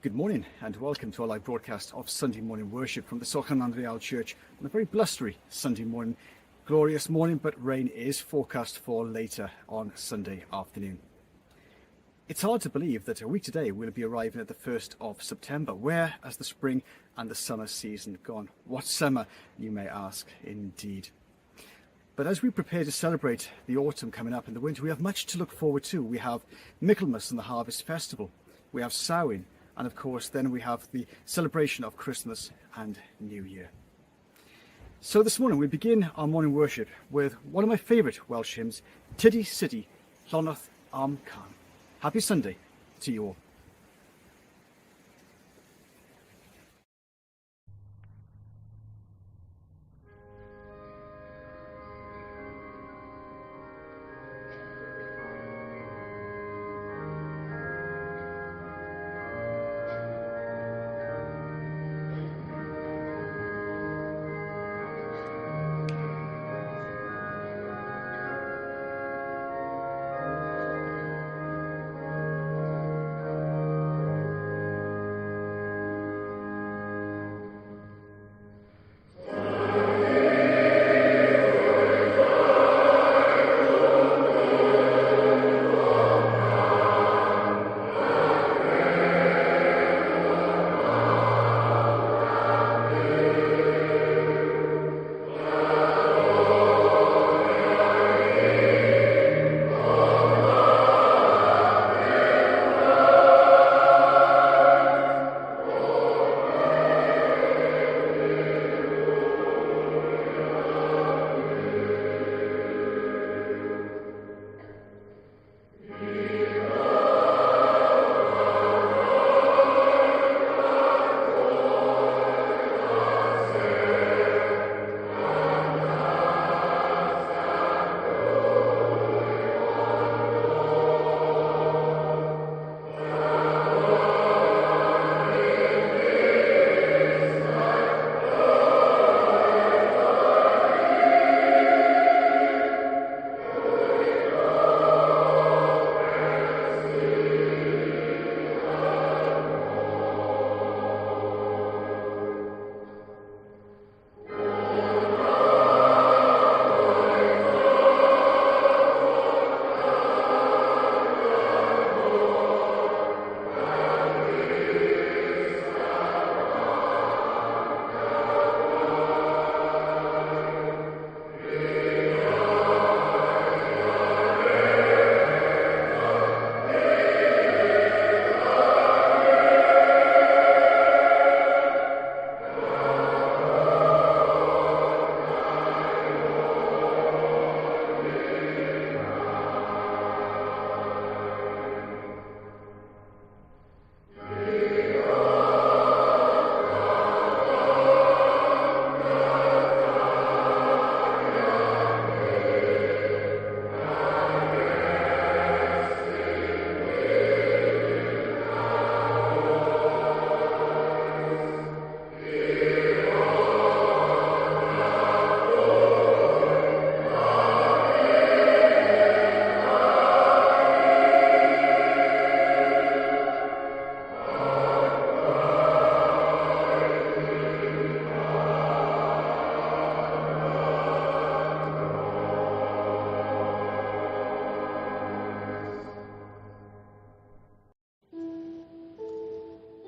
Good morning and welcome to our live broadcast of Sunday morning worship from the Sorchar Nan Reul Church on a very blustery Sunday morning. Glorious morning, but rain is forecast for later on Sunday afternoon. It's hard to believe that a week today we'll be arriving at the 1st of September. Where has the spring and the summer season gone? What summer, you may ask, indeed. But as we prepare to celebrate the autumn coming up and the winter, we have much to look forward to. We have Michaelmas and the Harvest Festival. We have Samhain. And of course, then we have the celebration of Christmas and New Year. So this morning we begin our morning worship with one of my favourite Welsh hymns, Tiddy City, Llonoth Am Can. Happy Sunday to you all.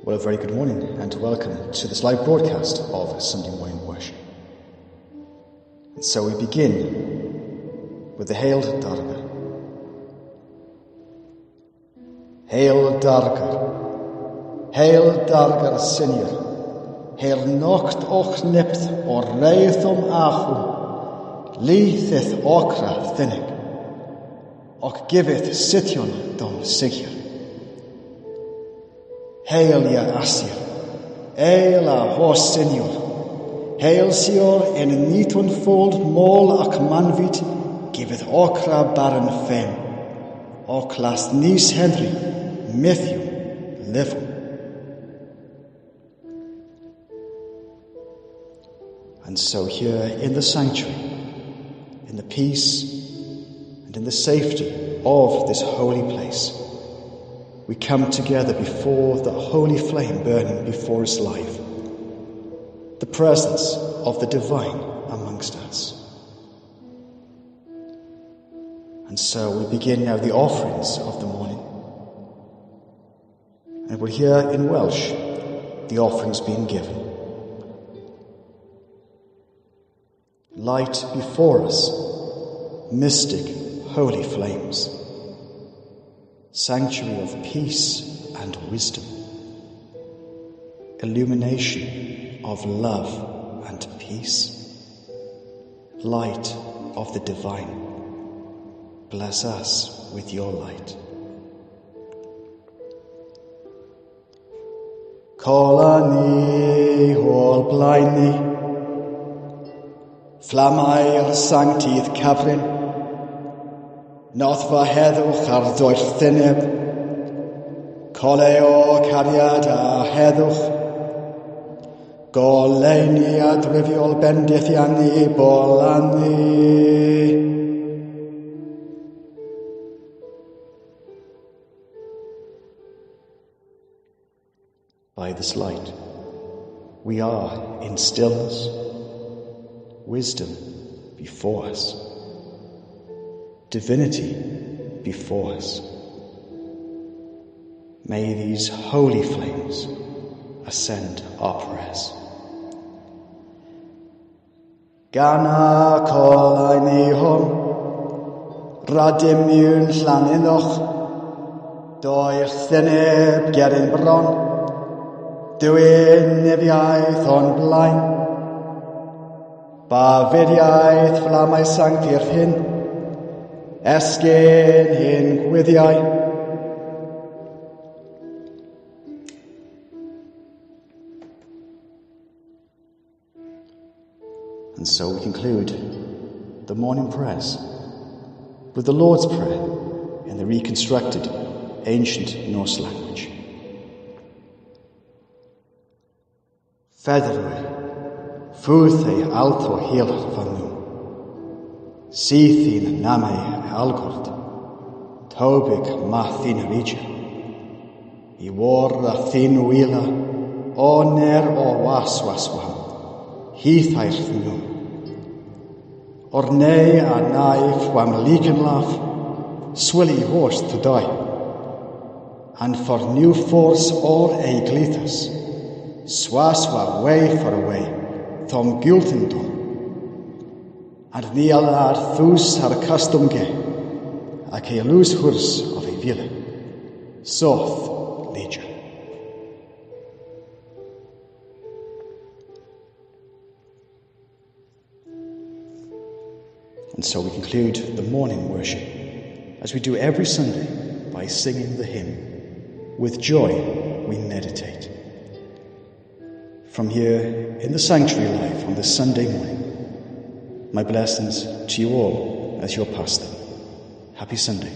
Well, a very good morning and welcome to this live broadcast of Sunday morning worship. And so we begin with the Hail Dargar. Hail Dargar Senior, Hail Nocht och Nipt or Reithum Achum, Leithith Okra Thinnig, Och giveth Sition Dom Sigir. Hail ya Asir, Hail a Hos Senior, Hail Sior in Nitun fold Mol ac Manvit, giveth Okra Baron Fem, Och last Nis Henry, Matthew, Level. And so here in the sanctuary, in the peace and in the safety of this holy place, we come together before the holy flame burning before us live, the presence of the divine amongst us. And so we begin now the offerings of the morning. And we'll hear in Welsh the offerings being given. Light before us, mystic, holy flames, sanctuary of peace and wisdom, illumination of love and peace, light of the divine, bless us with your light. Cola ni hol blaen ni, Flamau'r sanctydd cyfrin, noddfa heddwch ar doerthyneb, colau o cariad a heddwch, goleini a drifiol bendithiannu bolannu. By this light, we are in stillness, wisdom before us, divinity before us. May these holy flames ascend our prayers. Gana colau ni hwn, radimiwn llaniddoch, doerthyneb gerin bron, Dwynebyaeth o'n blaen, Bafuriaeth fflamau sanctaidd hyn, esgyn hyn gwyddiau. And so we conclude the morning prayers with the Lord's Prayer in the reconstructed ancient Norse language. Feddrwy, ffwrdd ei alto hir fan nhw. Sydd i'n namau algord, tobig math i'n rydja. I war a thyn wyla, o ner o was wam, hyth airth nhw. O'r neu a naif wam ligen laf, swili hors to die. And for new force or ei glithas, swaswa way for away, thom gultendom. Ar nial ar thws ar custom ge, ac ei lws hwrs of ei vile, soth legia. And so we conclude the morning worship, as we do every Sunday, by singing the hymn, With Joy We Meditate. From here in the sanctuary life on this Sunday morning, my blessings to you all as your pastor. Happy Sunday.